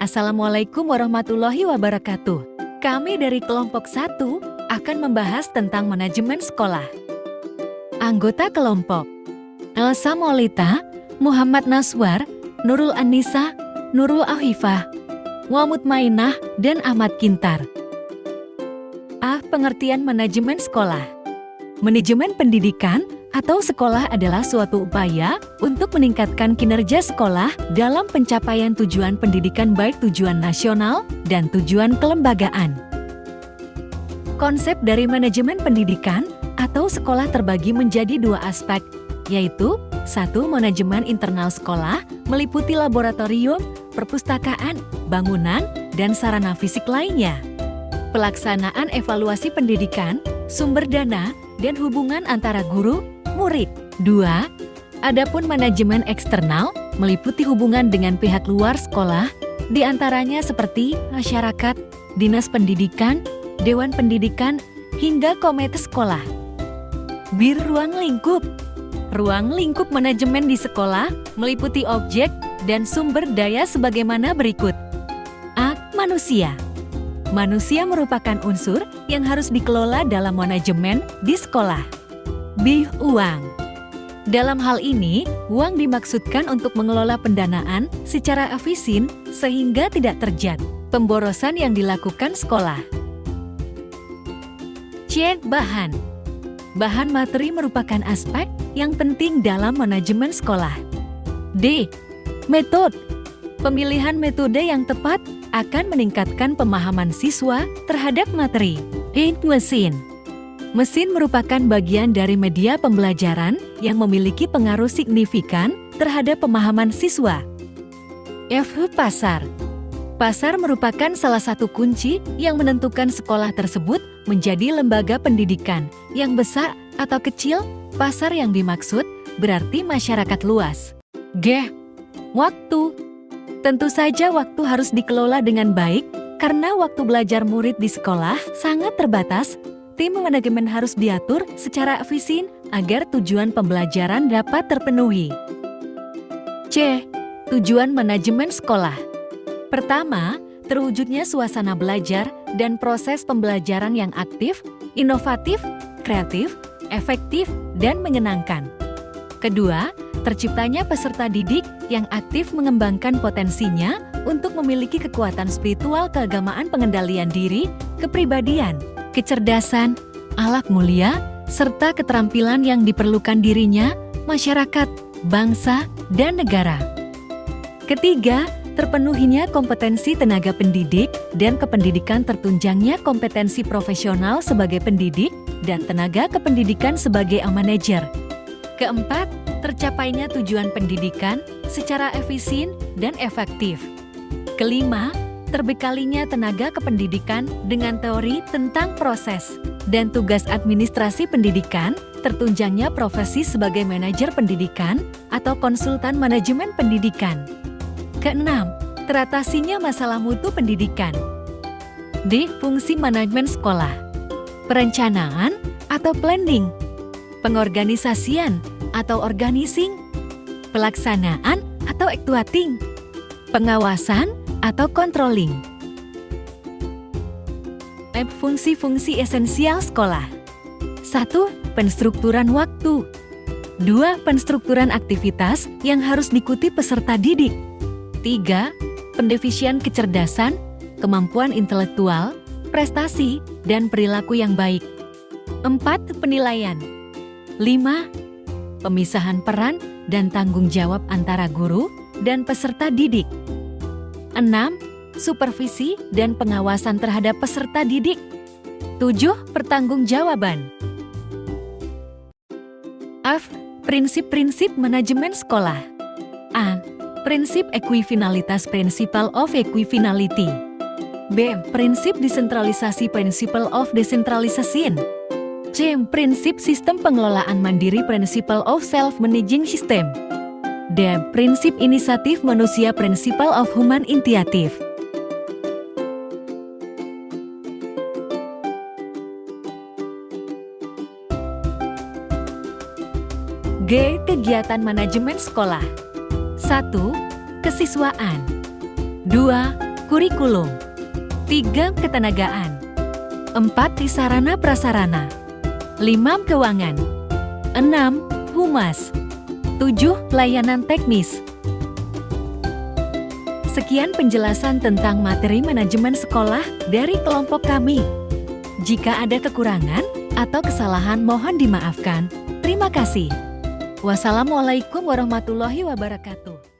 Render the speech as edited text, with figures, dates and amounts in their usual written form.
Assalamualaikum warahmatullahi wabarakatuh. Kami dari kelompok 1 akan membahas tentang manajemen sekolah. Anggota kelompok: Elsa Maulita, Muhammad Naswar, Nurul Anissa, Nurul Afifah, Muhammad Mainah, dan Ahmad Kintar. A. Pengertian manajemen sekolah. Manajemen pendidikan atau sekolah adalah suatu upaya untuk meningkatkan kinerja sekolah dalam pencapaian tujuan pendidikan baik tujuan nasional dan tujuan kelembagaan. Konsep dari manajemen pendidikan atau sekolah terbagi menjadi dua aspek, yaitu 1. Manajemen internal sekolah meliputi laboratorium, perpustakaan, bangunan, dan sarana fisik lainnya. Pelaksanaan evaluasi pendidikan, sumber dana, dan hubungan antara guru, murid. 2. Adapun manajemen eksternal meliputi hubungan dengan pihak luar sekolah, diantaranya seperti masyarakat, dinas pendidikan, dewan pendidikan, hingga komite sekolah. Bir ruang lingkup. Ruang lingkup manajemen di sekolah meliputi objek dan sumber daya sebagaimana berikut. A. Manusia. Manusia merupakan unsur yang harus dikelola dalam manajemen di sekolah. B. Uang. Dalam hal ini, uang dimaksudkan untuk mengelola pendanaan secara efisien sehingga tidak terjadi pemborosan yang dilakukan sekolah. C. Bahan. Bahan materi merupakan aspek yang penting dalam manajemen sekolah. D. Metode. Pemilihan metode yang tepat akan meningkatkan pemahaman siswa terhadap materi. E. Mesin. Mesin merupakan bagian dari media pembelajaran yang memiliki pengaruh signifikan terhadap pemahaman siswa. F. Pasar. Pasar merupakan salah satu kunci yang menentukan sekolah tersebut menjadi lembaga pendidikan yang besar atau kecil. Pasar yang dimaksud berarti masyarakat luas. G. Waktu. Tentu saja waktu harus dikelola dengan baik karena waktu belajar murid di sekolah sangat terbatas. Tim manajemen harus diatur secara efisien agar tujuan pembelajaran dapat terpenuhi. C. Tujuan manajemen sekolah. Pertama, terwujudnya suasana belajar dan proses pembelajaran yang aktif, inovatif, kreatif, efektif, dan menyenangkan. Kedua, terciptanya peserta didik yang aktif mengembangkan potensinya untuk memiliki kekuatan spiritual, keagamaan, pengendalian diri, kepribadian, kecerdasan, akhlak mulia, serta keterampilan yang diperlukan dirinya, masyarakat, bangsa, dan negara. Ketiga, terpenuhinya kompetensi tenaga pendidik dan kependidikan, tertunjangnya kompetensi profesional sebagai pendidik dan tenaga kependidikan sebagai manajer. Keempat, tercapainya tujuan pendidikan secara efisien dan efektif. Kelima, terbekalinya tenaga kependidikan dengan teori tentang proses dan tugas administrasi pendidikan, tertunjangnya profesi sebagai manajer pendidikan atau konsultan manajemen pendidikan. Keenam, teratasinya masalah mutu pendidikan. D. Fungsi manajemen sekolah. Perencanaan atau planning, pengorganisasian atau organizing, pelaksanaan atau actuating, pengawasan atau controlling. Fungsi-fungsi esensial sekolah. 1. Penstrukturan waktu. 2. Penstrukturan aktivitas yang harus diikuti peserta didik. 3. Pendefisian kecerdasan, kemampuan intelektual, prestasi, dan perilaku yang baik. 4. Penilaian. 5. Pemisahan peran dan tanggung jawab antara guru dan peserta didik. 6. Supervisi dan pengawasan terhadap peserta didik. 7. Pertanggungjawaban. F. Prinsip-prinsip manajemen sekolah. A. Prinsip ekuifinalitas, principle of equifinality. B. Prinsip desentralisasi, principle of decentralization. C. Prinsip sistem pengelolaan mandiri, principle of self-managing system. D. Prinsip inisiatif manusia, principle of human initiative. G. Kegiatan manajemen sekolah. 1. Kesiswaan. 2. kurikulum. 3. Ketenagaan. 4. Sarana prasarana. 5. Keuangan. 6. Humas. 7. Layanan teknis. Sekian penjelasan tentang materi manajemen sekolah dari kelompok kami. Jika ada kekurangan atau kesalahan mohon dimaafkan. Terima kasih. Wassalamualaikum warahmatullahi wabarakatuh.